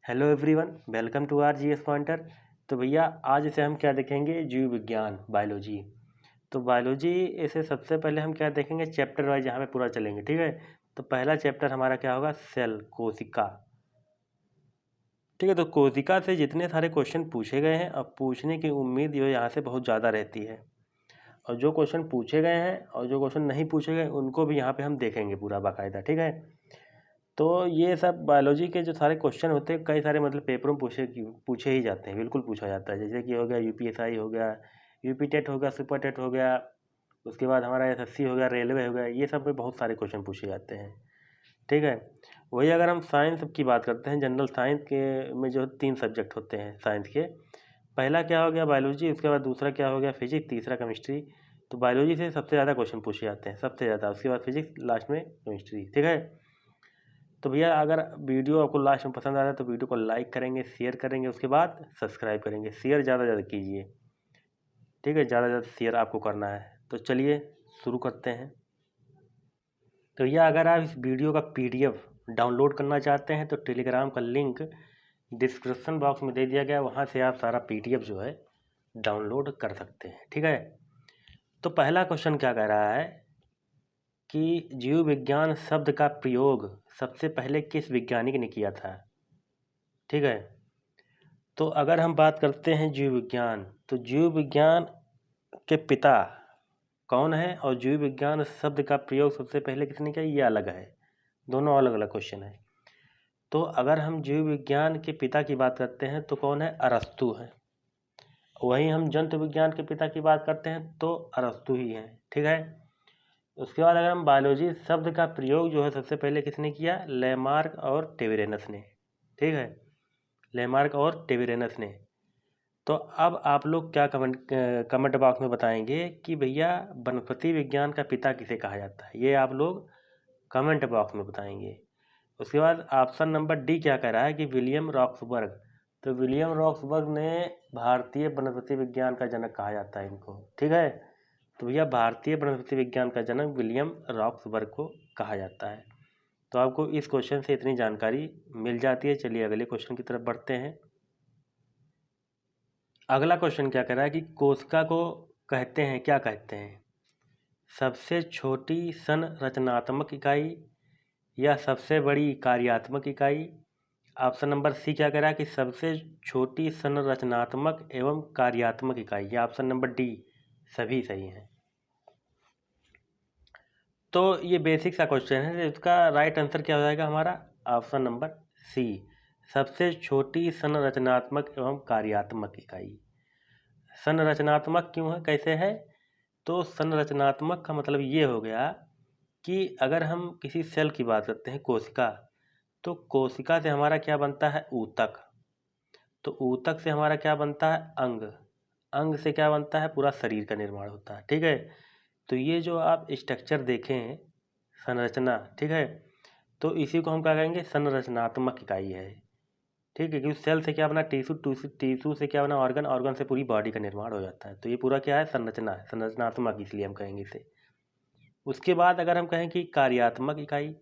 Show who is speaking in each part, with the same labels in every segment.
Speaker 1: Hello everyone, welcome to R GS pointer. तो भैया आज इसे हम क्या देखेंगे, जीव विज्ञान, बायोलॉजी। तो बायोलॉजी इसे सबसे पहले हम क्या देखेंगे, चैप्टर वाइज यहाँ पे पूरा चलेंगे, ठीक है। तो पहला चैप्टर हमारा क्या होगा, सेल, कोशिका, ठीक है। तो कोशिका से जितने सारे क्वेश्चन पूछे गए हैं, अब पूछने की उम्मीद जो यहाँ से बहुत ज़्यादा रहती है। और जो क्वेश्चन पूछे गए हैं और जो क्वेश्चन नहीं पूछे गए उनको भी यहाँ पे हम देखेंगे पूरा बाकायदा, ठीक है। तो ये सब बायोलॉजी के जो सारे क्वेश्चन होते हैं, कई सारे मतलब पेपरों में पूछे ही जाते हैं, बिल्कुल पूछा जाता है। जैसे कि हो गया यूपीएसआई हो गया, यूपी टेट हो गया, सुपर टेट हो गया, उसके बाद हमारा एसएससी हो गया, रेलवे हो गया, ये सब में बहुत सारे क्वेश्चन पूछे जाते हैं, ठीक है। वही अगर हम साइंस की बात करते हैं, जनरल साइंस के में जो 3 सब्जेक्ट होते हैं साइंस के, पहला क्या हो गया बायोलॉजी, उसके बाद दूसरा क्या हो गया फिजिक्स, तीसरा केमिस्ट्री। तो बायोलॉजी से सबसे ज़्यादा क्वेश्चन पूछे जाते हैं, सबसे ज़्यादा, उसके बाद फिजिक्स, लास्ट में केमिस्ट्री, ठीक है। तो भैया अगर वीडियो आपको लास्ट में पसंद आ रहा है तो वीडियो को लाइक करेंगे, शेयर करेंगे, उसके बाद सब्सक्राइब करेंगे। शेयर ज़्यादा ज़्यादा कीजिए, ठीक है, ज़्यादा ज़्यादा शेयर आपको करना है। तो चलिए शुरू करते हैं। तो भैया अगर आप इस वीडियो का पीडीएफ डाउनलोड करना चाहते हैं तो टेलीग्राम का लिंक डिस्क्रिप्शन बॉक्स में दे दिया गया है, वहाँ से आप सारा पीडीएफ जो है डाउनलोड कर सकते हैं, ठीक है। तो पहला क्वेश्चन क्या कह रहा है कि जीव विज्ञान शब्द का प्रयोग सबसे पहले किस वैज्ञानिक ने किया था, ठीक है। तो अगर हम बात करते हैं जीव विज्ञान, तो जीव विज्ञान के पिता कौन है और जीव विज्ञान शब्द का प्रयोग सबसे पहले किसने किया, ये अलग है, दोनों अलग अलग क्वेश्चन है। तो अगर हम जीव विज्ञान के पिता की बात करते हैं तो कौन है, अरस्तु है। वहीं हम जंतु विज्ञान के पिता की बात करते हैं तो अरस्तु ही है, ठीक है। उसके बाद अगर हम बायोलॉजी शब्द का प्रयोग जो है सबसे पहले किसने किया, लेमार्क और टेविरेनस ने, ठीक है, लेमार्क और टेविरेनस ने। तो अब आप लोग क्या कमेंट बॉक्स में बताएंगे कि भैया वनस्पति विज्ञान का पिता किसे कहा जाता है, ये आप लोग कमेंट बॉक्स में बताएंगे। उसके बाद ऑप्शन नंबर डी क्या कह रहा है कि विलियम रॉक्सबर्ग। तो विलियम रॉक्सबर्ग ने भारतीय वनस्पति विज्ञान का जनक कहा जाता है इनको, ठीक है। तो भैया भारतीय वनस्पति विज्ञान का जनक विलियम रॉक्सबर्ग को कहा जाता है। तो आपको इस क्वेश्चन से इतनी जानकारी मिल जाती है। चलिए अगले क्वेश्चन की तरफ बढ़ते हैं। अगला क्वेश्चन क्या कह रहा है कि कोशिका को कहते हैं, क्या कहते हैं, सबसे छोटी संरचनात्मक इकाई या सबसे बड़ी कार्यात्मक इकाई। ऑप्शन नंबर सी क्या कह रहा है कि सबसे छोटी संरचनात्मक एवं कार्यात्मक इकाई, या ऑप्शन नंबर डी सभी सही हैं। तो ये बेसिक सा क्वेश्चन है, इसका राइट आंसर क्या हो जाएगा हमारा, ऑप्शन नंबर सी, सबसे छोटी संरचनात्मक एवं कार्यात्मक इकाई। संरचनात्मक क्यों है, कैसे है, तो संरचनात्मक का मतलब ये हो गया कि अगर हम किसी सेल की बात करते हैं, कोशिका, तो कोशिका से हमारा क्या बनता है, ऊतक। तो ऊतक से हमारा क्या बनता है, अंग। अंग से क्या बनता है, पूरा शरीर का निर्माण होता है, ठीक है। तो ये जो आप स्ट्रक्चर देखें, संरचना, ठीक है, तो इसी को हम क्या कहेंगे, संरचनात्मक इकाई है, ठीक है। क्योंकि सेल से क्या बना, टिश्यू, टिश्यू से क्या बना, ऑर्गन, ऑर्गन से पूरी बॉडी का निर्माण हो जाता है। तो ये पूरा क्या है, संरचना है, संरचनात्मक इसलिए हम कहेंगे इसे। उसके बाद अगर हम कहें कि कार्यात्मक इकाई,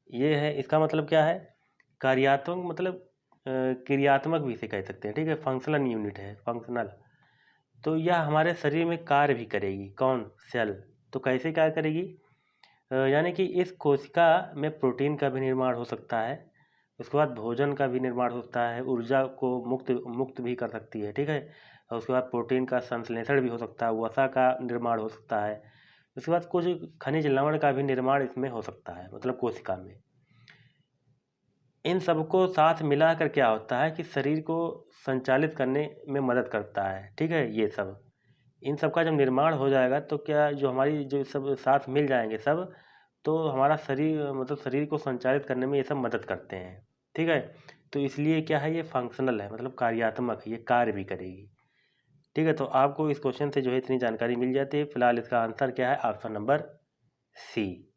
Speaker 1: ये है, इसका मतलब क्या है, कार्यात्मक मतलब क्रियात्मक भी इसे कह सकते हैं, ठीक है, फंक्शनल यूनिट है, फंक्शनल। तो यह हमारे शरीर में कार्य भी करेगी, कौन, सेल। तो कैसे कार्य करेगी, यानी कि इस कोशिका में प्रोटीन का भी निर्माण हो सकता है, उसके बाद भोजन का भी निर्माण हो सकता है, ऊर्जा को मुक्त मुक्त भी कर सकती है, ठीक है। और उसके बाद प्रोटीन का संश्लेषण भी हो सकता है, वसा का निर्माण हो सकता है, उसके बाद कुछ खनिज लवण का भी निर्माण इसमें हो सकता है, मतलब कोशिका में। इन सबको साथ मिलाकर क्या होता है कि शरीर को संचालित करने में मदद करता है, ठीक है। ये सब, इन सब का जब निर्माण हो जाएगा तो क्या, जो हमारी जो सब साथ मिल जाएंगे सब, तो हमारा शरीर, मतलब शरीर को संचालित करने में ये सब मदद करते हैं, ठीक है। तो इसलिए क्या है, ये फंक्शनल है, मतलब कार्यात्मक, ये कार्य भी करेगी, ठीक है। तो आपको इस क्वेश्चन से जो है इतनी जानकारी मिल जाती है। फिलहाल इसका आंसर क्या है, ऑप्शन नंबर सी।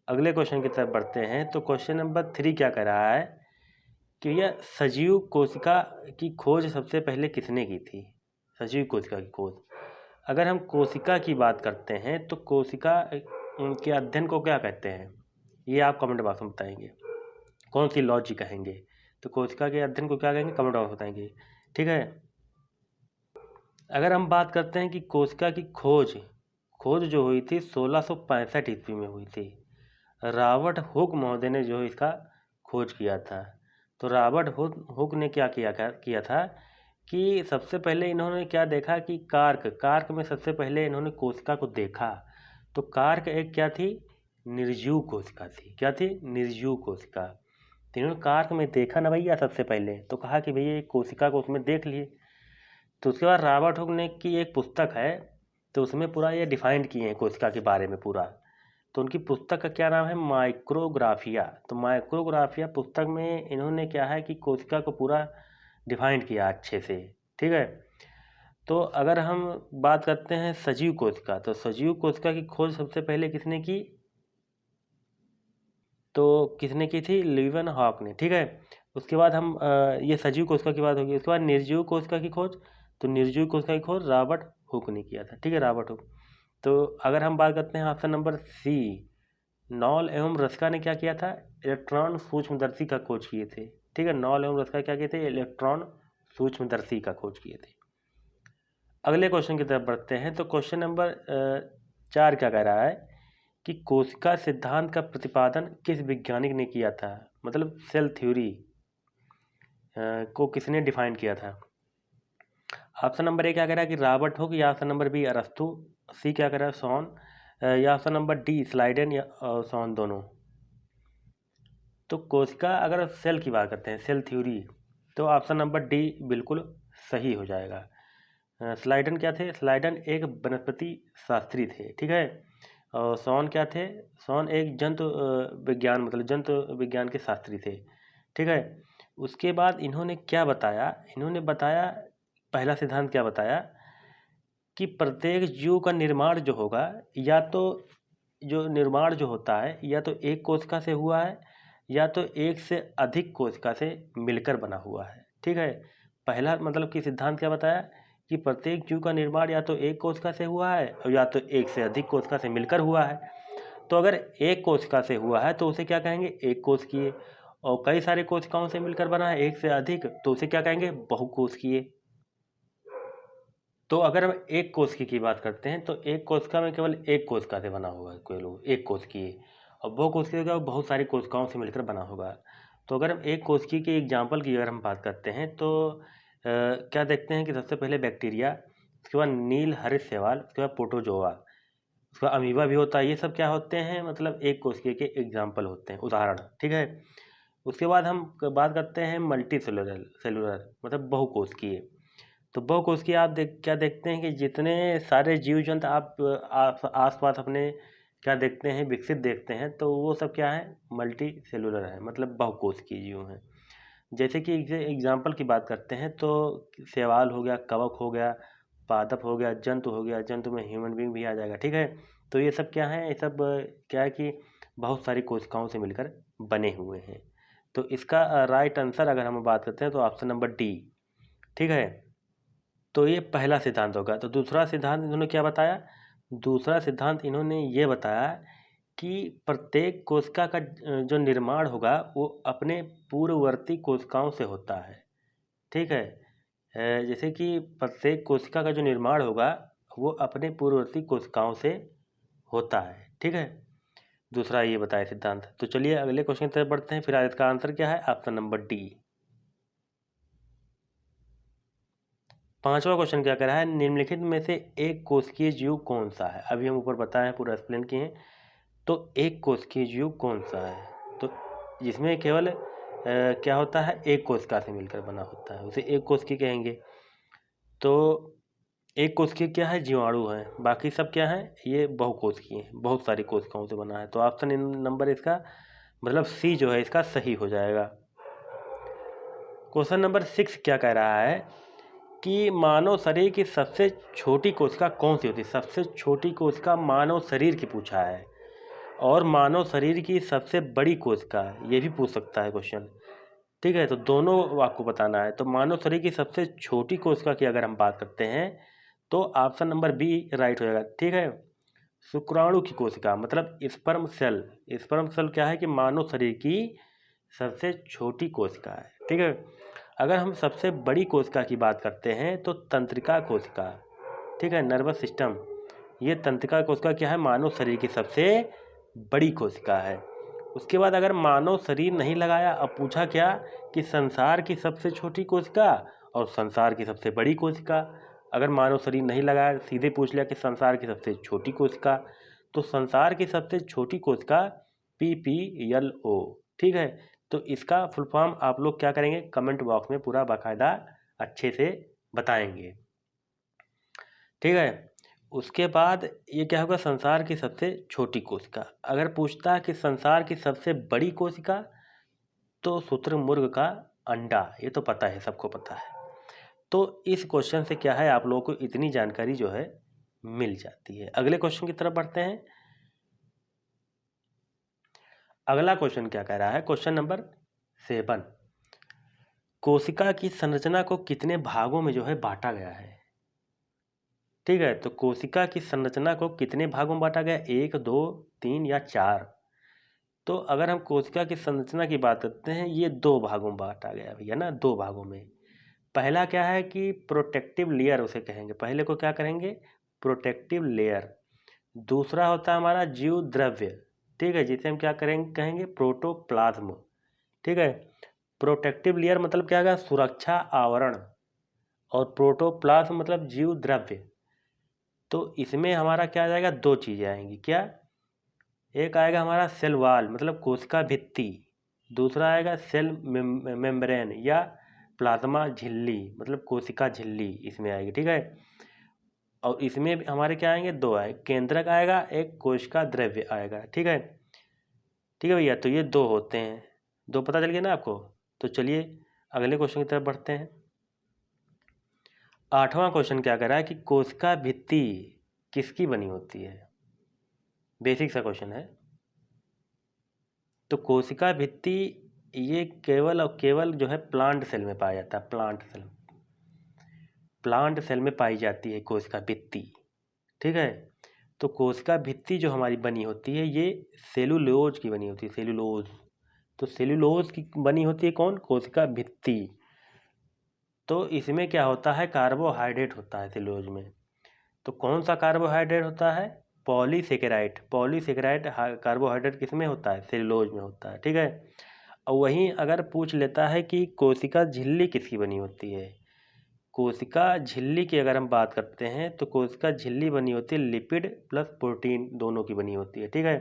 Speaker 1: अगले क्वेश्चन की तरफ बढ़ते हैं। तो क्वेश्चन नंबर 3 क्या कह रहा है कि यह सजीव कोशिका की खोज सबसे पहले किसने की थी, सजीव कोशिका की खोज। अगर हम कोशिका की बात करते हैं तो कोशिका के अध्ययन को क्या कहते हैं, ये आप कमेंट बॉक्स में बताएंगे, कौन सी लॉ जी कहेंगे। तो कोशिका के अध्ययन को क्या कहेंगे, कम्यूडॉन्स बताएंगे। ठीक है, अगर हम बात करते हैं कि कोशिका की खोज जो हुई थी 1665 ईस्वी में हुई थी। रॉबर्ट हुक महोदय ने जो इसका खोज किया था। तो रॉबर्ट हुक ने क्या किया था कि सबसे पहले इन्होंने क्या देखा कि कार्क में सबसे पहले इन्होंने कोशिका को देखा। तो कार्क एक क्या थी, निर्जीव कोशिका थी। क्या थी, निर्जीव कोशिका। तो इन्होंने कार्क में देखा ना भैया सबसे पहले, तो कहा कि भैया एक कोशिका को उसमें देख लिए। तो उसके बाद रॉबर्ट हुक ने की एक पुस्तक है, तो उसमें पूरा ये डिफाइंड किए हैं कोशिका के बारे में पूरा। तो उनकी पुस्तक का क्या नाम है, माइक्रोग्राफिया। तो माइक्रोग्राफिया पुस्तक में इन्होंने क्या है कि कोशिका को पूरा डिफाइंड किया अच्छे से। ठीक है, तो अगर हम बात करते हैं सजीव कोशिका, तो सजीव कोशिका की खोज सबसे पहले किसने की, तो किसने की थी, लीवेनहॉक ने। ठीक है, उसके बाद हम ये सजीव कोशिका की बात होगी। उसके बाद निर्जीव कोशिका की खोज, तो निर्जीव कोशिका की खोज रॉबर्ट हुक ने किया था। ठीक है, रॉबर्ट हुक। तो अगर हम बात करते हैं ऑप्शन नंबर सी, नॉल एवं रस्का ने क्या किया था, इलेक्ट्रॉन सूक्ष्मदर्शी का खोज किए थे। ठीक है, नॉल एवं रस्का क्या किए थे, इलेक्ट्रॉन सूक्ष्मदर्शी का खोज किए थे। अगले क्वेश्चन की तरफ बढ़ते हैं। तो क्वेश्चन नंबर 4 क्या कह रहा है कि कोशिका सिद्धांत का प्रतिपादन किस वैज्ञानिक ने किया था, मतलब सेल थ्योरी को किसने डिफाइन किया था। ऑप्शन नंबर ए क्या कह रहा है कि रॉबर्ट हुक, या ऑप्शन नंबर बी अरस्तु, सी क्या कह रहा है सॉन, या ऑप्शन नंबर डी स्लाइडन या सॉन दोनों। तो कोशिका अगर सेल की बात करते हैं, सेल थ्योरी, तो ऑप्शन नंबर डी बिल्कुल सही हो जाएगा। स्लाइडन क्या थे, स्लाइडन एक वनस्पति शास्त्री थे। ठीक है, और सॉन क्या थे, सॉन एक जंतु विज्ञान, मतलब जंतु विज्ञान के शास्त्री थे। ठीक है, उसके बाद इन्होंने क्या बताया, इन्होंने बताया पहला सिद्धांत क्या बताया कि प्रत्येक जीव का निर्माण जो होगा, या तो जो निर्माण जो होता है या तो एक कोशिका से हुआ है, या तो एक से अधिक कोशिका से मिलकर बना हुआ है। ठीक है, पहला मतलब कि सिद्धांत क्या बताया कि प्रत्येक जीव का निर्माण या तो एक कोशिका से हुआ है और या तो एक से अधिक कोशिका से मिलकर हुआ है। तो अगर एक कोशिका से हुआ है तो उसे क्या कहेंगे, एक कोशिकीय। और कई सारी कोशिकाओं से मिलकर बना है, एक से अधिक, तो उसे क्या कहेंगे, बहुकोशिकीय। तो अगर हम एक कोशिका की बात करते हैं तो एक कोशिका में केवल एक कोशिका से बना होगा, कोई लोग एक कोशिकीय। और बहुकोशिकीय का बहुत सारी कोशिकाओं से मिलकर बना होगा। तो अगर हम एक कोशिकीय के एग्जाम्पल की अगर हम बात करते हैं तो क्या देखते हैं कि सबसे पहले बैक्टीरिया, उसके बाद नील हरित शैवाल, उसके बाद प्रोटोजोआ, उसका अमीबा भी होता है। ये सब क्या होते हैं, मतलब एक कोशिकीय के एग्जाम्पल होते हैं, उदाहरण। ठीक है, उसके बाद हम बात करते हैं मल्टी सेलुलर, मतलब बहुकोशिकीय। तो बहुकोशिकीय आप क्या देखते हैं कि जितने सारे जीव जंतु आप आस पास अपने क्या देखते हैं, विकसित देखते हैं, तो वो सब क्या है, मल्टी सेलुलर है, मतलब बहुकोशिकीय जीव हैं। जैसे कि एग्जाम्पल की बात करते हैं तो शैवाल हो गया, कवक हो गया, पादप हो गया, जंतु हो गया, जंतु में ह्यूमन बींग भी आ जाएगा। ठीक है, तो ये सब क्या है, ये सब क्या है कि बहुत सारी कोशिकाओं से मिलकर बने हुए हैं। तो इसका राइट आंसर अगर हम बात करते हैं तो ऑप्शन नंबर डी। ठीक है, तो ये पहला सिद्धांत होगा। तो दूसरा सिद्धांत इन्होंने क्या बताया, दूसरा सिद्धांत इन्होंने ये बताया कि प्रत्येक कोशिका का जो निर्माण होगा वो अपने पूर्ववर्ती कोशिकाओं से होता है। ठीक है, जैसे कि प्रत्येक कोशिका का जो निर्माण होगा वो अपने पूर्ववर्ती कोशिकाओं से होता है। ठीक है, दूसरा ये बताया सिद्धांत। तो चलिए अगले क्वेश्चन की तरफ बढ़ते हैं। फिर आज इसका आंसर क्या है, ऑप्शन नंबर डी। पांचवा क्वेश्चन क्या कह रहा है, निम्नलिखित में से एक कोशिकीय जीव कौन सा है। अभी हम ऊपर बताए हैं, पूरा एक्सप्लेन किए हैं। तो एक कोशिकीय जीव कौन सा है, तो जिसमें केवल क्या होता है, एक कोशिका से मिलकर बना होता है, उसे एक कोशिकीय कहेंगे। तो एक कोशिकीय क्या है, जीवाणु है, बाकी सब क्या है, ये बहुकोशिकीय है, बहुत सारी कोशिकाओं से बना है। तो ऑप्शन नंबर इसका मतलब सी जो है इसका सही हो जाएगा। क्वेश्चन नंबर 6 क्या कह रहा है कि मानव शरीर की सबसे छोटी कोशिका कौन सी होती है। सबसे छोटी कोशिका मानव शरीर की पूछा है, और मानव शरीर की सबसे बड़ी कोशिका, ये भी पूछ सकता है क्वेश्चन। ठीक है, तो दोनों आपको बताना है। तो मानव शरीर की सबसे छोटी कोशिका की अगर हम बात करते हैं तो ऑप्शन नंबर बी राइट हो जाएगा। ठीक है, शुक्राणु की कोशिका, मतलब स्पर्म सेल। स्पर्म सेल क्या है कि मानव शरीर की सबसे छोटी कोशिका है, ठीक है। अगर हम सबसे बड़ी कोशिका की बात करते हैं तो तंत्रिका कोशिका, ठीक है, नर्वस सिस्टम, ये तंत्रिका कोशिका क्या है, मानव शरीर की सबसे बड़ी कोशिका है। उसके बाद अगर मानव शरीर नहीं लगाया, अब पूछा क्या कि संसार की सबसे छोटी कोशिका और संसार की सबसे बड़ी कोशिका। अगर मानव शरीर नहीं लगाया, सीधे पूछ लिया कि संसार की सबसे छोटी कोशिका, तो संसार की सबसे छोटी कोशिका PPLO, ठीक है। तो इसका फुल फॉर्म आप लोग क्या करेंगे, कमेंट बॉक्स में पूरा बाकायदा अच्छे से बताएंगे, ठीक है। उसके बाद ये क्या होगा, संसार की सबसे छोटी कोशिका। अगर पूछता है कि संसार की सबसे बड़ी कोशिका, तो शुतुरमुर्ग का अंडा, ये तो पता है, सबको पता है। तो इस क्वेश्चन से क्या है, आप लोगों को इतनी जानकारी जो है मिल जाती है। अगले क्वेश्चन की तरफ बढ़ते हैं। अगला क्वेश्चन क्या कह रहा है, क्वेश्चन नंबर 7, कोशिका की संरचना को कितने भागों में जो है बांटा गया है, ठीक है। तो कोशिका की संरचना को कितने भागों में बांटा गया, 1, 2, 3 या 4। तो अगर हम कोशिका की संरचना की बात करते हैं, ये 2 भागों में बांटा गया भैया ना, 2 भागों में। पहला क्या है कि प्रोटेक्टिव लेयर उसे कहेंगे, पहले को क्या करेंगे, प्रोटेक्टिव लेयर। दूसरा होता है हमारा जीव द्रव्य, ठीक है, जिसे हम क्या करेंगे, कहेंगे प्रोटोप्लाज्म, ठीक है। प्रोटेक्टिव लेयर मतलब क्या होगा, सुरक्षा आवरण, और प्रोटोप्लाज्म मतलब जीव द्रव्य। तो इसमें हमारा क्या आ जाएगा, 2 चीज़ें आएंगी, क्या, एक आएगा हमारा सेल वाल मतलब कोशिका भित्ति, दूसरा आएगा सेल मेम्ब्रेन या प्लाज्मा झिल्ली मतलब कोशिका झिल्ली, इसमें आएगी, ठीक है। और इसमें हमारे क्या आएंगे, 2 आए, केंद्रक आएगा, एक कोशिका द्रव्य आएगा, ठीक है, ठीक है भैया। तो ये 2 होते हैं, 2 पता चल गया ना आपको। तो चलिए अगले क्वेश्चन की तरफ बढ़ते हैं। 8वां क्वेश्चन क्या कह रहा है कि कोशिका भित्ति किसकी बनी होती है, बेसिक सा क्वेश्चन है। तो कोशिका भित्ति ये केवल और केवल जो है प्लांट सेल में पाया जाता है, प्लांट सेल में पाई जाती है कोशिका भित्ति, ठीक है। तो कोशिका भित्ति जो हमारी बनी होती है, ये सेलुलोज की बनी होती है, सेलुलोज। तो सेलुलोज की बनी होती है कौन, कोशिका भित्ति। तो इसमें क्या होता है, कार्बोहाइड्रेट होता है सेलुलोज में। तो कौन सा कार्बोहाइड्रेट होता है, पॉलीसेकेराइड। पॉलीसेकेराइड कार्बोहाइड्रेट किस में होता है, सेलुलोज में होता है, ठीक है। और वहीं अगर पूछ लेता है कि कोशिका झिल्ली किसकी बनी होती है, कोशिका झिल्ली की अगर हम बात करते हैं तो कोशिका झिल्ली बनी होती है लिपिड प्लस प्रोटीन दोनों की बनी होती है, ठीक है।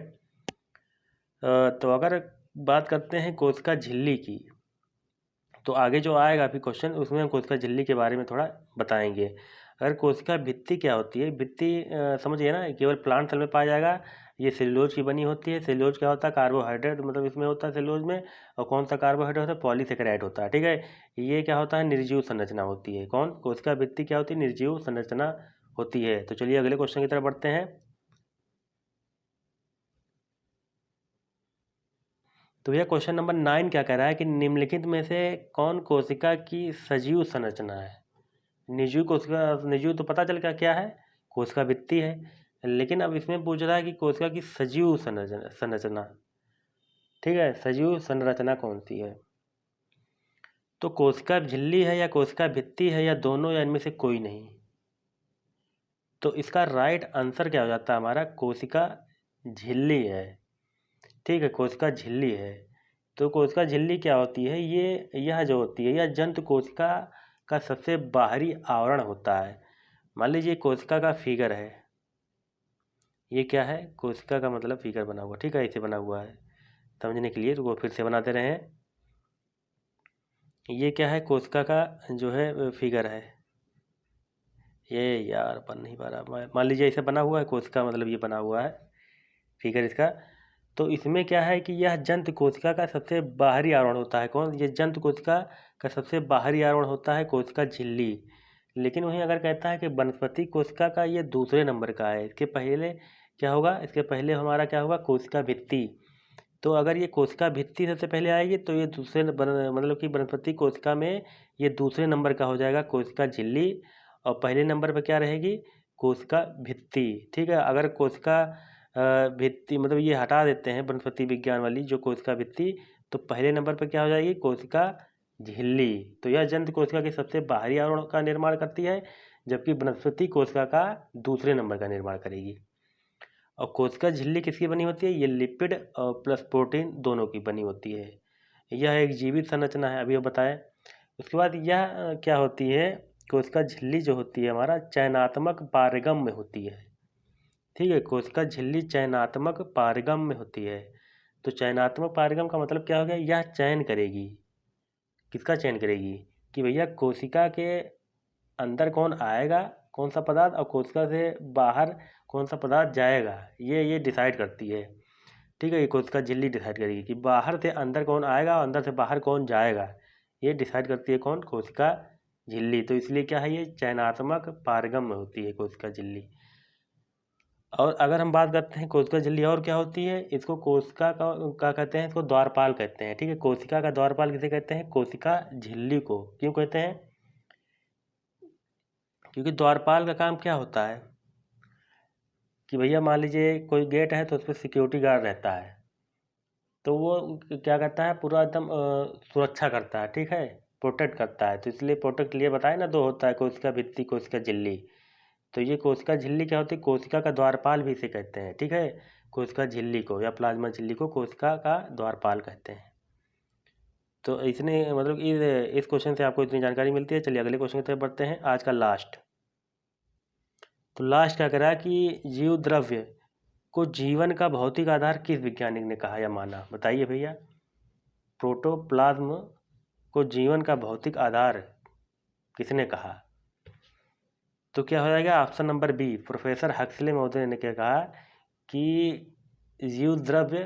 Speaker 1: तो अगर बात करते हैं कोशिका झिल्ली की, तो आगे जो आएगा अभी क्वेश्चन, उसमें हम कोशिका झिल्ली के बारे में थोड़ा बताएंगे। अगर कोशिका भित्ति क्या होती है, भित्ति समझिए ना, केवल प्लांट सेल में पाया जाएगा, ये सेलुलोज की बनी होती है। सेलुलोज क्या होता है, कार्बोहाइड्रेट मतलब इसमें होता है सेलुलोज में। और कौन सा कार्बोहाइड्रेट होता है, पॉलीसेकेराइड होता है, ठीक है। ये क्या होता है, निर्जीव संरचना होती है। कौन, कोशिका भित्ति क्या होती है, निर्जीव संरचना होती है। तो चलिए अगले क्वेश्चन की तरफ बढ़ते हैं। तो यह क्वेश्चन नंबर 9 क्या कह रहा है कि निम्नलिखित में से कौन कोशिका की सजीव संरचना है। निर्जीव कोशिका, निर्जीव तो पता चल गया क्या है, कोशिका भित्ति है। लेकिन अब इसमें पूछ रहा है कि कोशिका की सजीव संरचना, ठीक है, सजीव संरचना कौन सी है। तो कोशिका झिल्ली है या कोशिका भित्ति है या दोनों या इनमें से कोई नहीं। तो इसका राइट आंसर क्या हो जाता है हमारा, कोशिका झिल्ली है, ठीक है, कोशिका झिल्ली है। तो कोशिका झिल्ली क्या होती है, यह जो होती है, यह जंतु कोशिका का सबसे बाहरी आवरण होता है। मान लीजिए कोशिका का फिगर है, ये क्या है, कोशिका का मतलब फिगर बना हुआ, ठीक है, ऐसे बना हुआ है, समझने के लिए तो वो फिर से बनाते रहे हैं। ये क्या है, कोशिका का जो है फिगर है, ये यार बन नहीं पा रहा, मान लीजिए ऐसे बना हुआ है कोशिका, मतलब ये बना हुआ है फिगर इसका। तो इसमें क्या है कि यह जंतु कोशिका का सबसे बाहरी आवरण होता है। कौन, ये जंतु कोशिका का सबसे बाहरी आवरण होता है कोशिका झिल्ली। लेकिन वहीं अगर कहता है कि वनस्पति कोशिका का ये दूसरे नंबर का है, इसके पहले क्या होगा, इसके पहले हमारा क्या होगा, कोशिका भित्ति। तो अगर ये कोशिका भित्ति सबसे पहले आएगी तो ये दूसरे मतलब कि वनस्पति कोशिका में ये दूसरे नंबर का हो जाएगा कोशिका झिल्ली, और पहले नंबर पर क्या रहेगी, कोशिका भित्ति, ठीक है। अगर कोशिका भित्ति मतलब ये हटा देते हैं वनस्पति विज्ञान वाली जो कोशिका भित्ति, तो पहले नंबर पर क्या हो जाएगी, कोशिका झिल्ली। तो यह जंतु कोशिका के सबसे बाहरी आवरण का निर्माण करती है, जबकि वनस्पति कोशिका का दूसरे नंबर का निर्माण करेगी। और कोशिका झिल्ली किसकी बनी होती है, ये लिपिड और प्लस प्रोटीन दोनों की बनी होती है। यह एक जीवित संरचना है, अभी बताएं। उसके बाद यह क्या होती है, कोशिका झिल्ली जो होती है हमारा चयनात्मक पारगम में होती है। ठीक है, कोशिका झिल्ली चयनात्मक पारगम में होती है। तो चयनात्मक पारगम का मतलब क्या हो गया, यह चयन करेगी। किसका चयन करेगी, कि भैया कोशिका के अंदर कौन आएगा, कौन सा पदार्थ, और कोशिका से बाहर कौन सा पदार्थ जाएगा, ये डिसाइड करती है। ठीक है, ये कोशिका झिल्ली डिसाइड करेगी कि बाहर से अंदर कौन आएगा और अंदर से बाहर कौन जाएगा, ये डिसाइड करती है कौन, कोशिका झिल्ली। तो इसलिए क्या है, ये चयनात्मक पारगम में होती है कोशिका झिल्ली। और अगर हम बात करते हैं कोशिका झिल्ली और क्या होती है, इसको कोशिका का क्या कहते हैं, इसको द्वारपाल कहते हैं। ठीक है, कोशिका का द्वारपाल किसे कहते हैं, कोशिका झिल्ली को। क्यों कहते हैं, क्योंकि द्वारपाल का काम क्या होता है कि भैया मान लीजिए कोई गेट है तो उस पर सिक्योरिटी गार्ड रहता है, तो वो क्या करता है, पूरा एकदम सुरक्षा करता है। ठीक है, प्रोटेक्ट करता है। तो इसलिए प्रोटेक्ट लिए बताए ना, दो होता है, कोशिका भित्ति कोशिका झिल्ली। तो ये कोशिका झिल्ली क्या होती है, कोशिका का द्वारपाल भी इसे कहते हैं। ठीक है, कोशिका झिल्ली को या प्लाज्मा झिल्ली को कोशिका का द्वारपाल कहते हैं। तो इसने मतलब इस क्वेश्चन से आपको इतनी जानकारी मिलती है। चलिए अगले क्वेश्चन की तरफ बढ़ते हैं, आज का लास्ट। तो लास्ट क्या करा कि जीव द्रव्य को जीवन का भौतिक आधार किस वैज्ञानिक ने कहा या माना, बताइए भैया। प्रोटोप्लाज्म को जीवन का भौतिक आधार किसने कहा, तो क्या हो जाएगा, option number B, professor Huxley महोदय ने क्या कहा कि जीव द्रव्य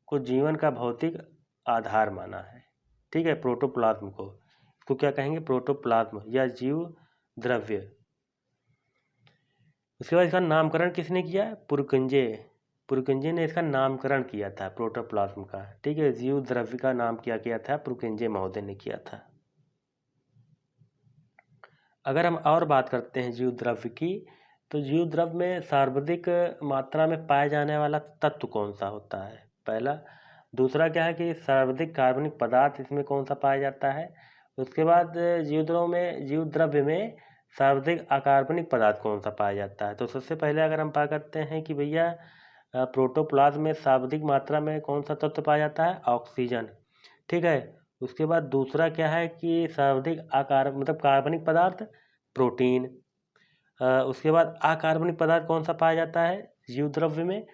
Speaker 1: को जीवन का भौतिक आधार माना है। ठीक है, प्रोटोप्लाज्म को, इसको क्या कहेंगे, प्रोटोप्लाज्म या जीव द्रव्य। उसके बाद इसका नामकरण किसने किया, पुरकिंजे ने इसका नामकरण किया था प्रोटोप्लाज्म का। ठीक है, जीव द्रव्य का नाम किया था, पुरकिंजे महोदय ने किया था। अगर हम और बात करते हैं जीव द्रव्य की, तो जीव द्रव्य में सर्वाधिक मात्रा में पाया जाने वाला तत्व कौन सा होता है, पहला। दूसरा क्या है कि सर्वाधिक कार्बनिक पदार्थ इसमें कौन सा पाया जाता है। उसके बाद जीव द्रव्य में सर्वाधिक अकार्बनिक पदार्थ कौन सा पाया जाता है। तो सबसे पहले अगर हम बात करते हैं कि भैया प्रोटोप्लाज्म में सर्वाधिक मात्रा में कौन सा तत्व पाया जाता है, ऑक्सीजन। ठीक है, उसके बाद दूसरा क्या है कि सर्वाधिक मतलब कार्बनिक पदार्थ, प्रोटीन। उसके बाद अकार्बनिक पदार्थ कौन सा पाया जाता है जीव द्रव्य में,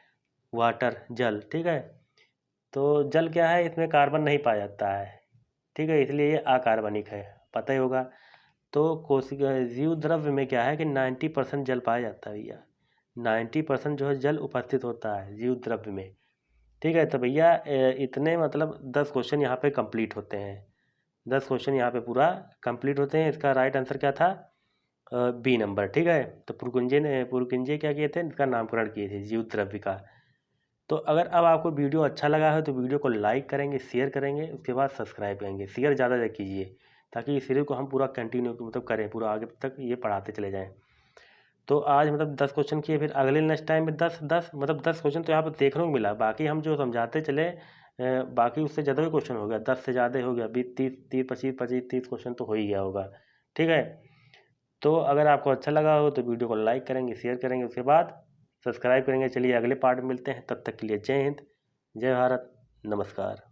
Speaker 1: वाटर, जल। ठीक है, तो जल क्या है, इसमें कार्बन नहीं पाया जाता है। ठीक है, इसलिए ये अकार्बनिक है, पता ही होगा। तो कोशिका जीव द्रव्य में क्या है कि 90% जल पाया जाता है भैया, 90% जो है जल उपस्थित होता है जीव द्रव्य में। ठीक है, तो भैया इतने मतलब 10 क्वेश्चन यहाँ पे कंप्लीट होते हैं, 10 क्वेश्चन यहाँ पे पूरा कंप्लीट होते हैं। इसका राइट आंसर क्या था, बी नंबर। ठीक है, तो पुरकिंजे क्या किए थे, इसका नामकरण किए थे जीव द्रव्य का। तो अगर अब आपको वीडियो अच्छा लगा है तो वीडियो को लाइक करेंगे, शेयर करेंगे, उसके बाद सब्सक्राइब करेंगे। शेयर ज़्यादा कीजिए ताकि इस सीरीज को हम पूरा कंटिन्यू मतलब करें, पूरा आगे तक ये पढ़ाते चले जाएँ। तो आज मतलब 10 क्वेश्चन किए, फिर अगले नेक्स्ट टाइम में 10 मतलब 10 क्वेश्चन तो यहाँ पर देखने को मिला। बाकी हम जो समझाते चले बाकी उससे ज़्यादा भी क्वेश्चन हो गया, 10 से ज़्यादा हो गया, 20 30 25 30 क्वेश्चन तो हो ही गया होगा। ठीक है, तो अगर आपको अच्छा लगा हो तो वीडियो को लाइक करेंगे, शेयर करेंगे, उसके बाद सब्सक्राइब करेंगे। चलिए अगले पार्ट में मिलते हैं, तब तक के लिए जय हिंद, जय भारत, नमस्कार।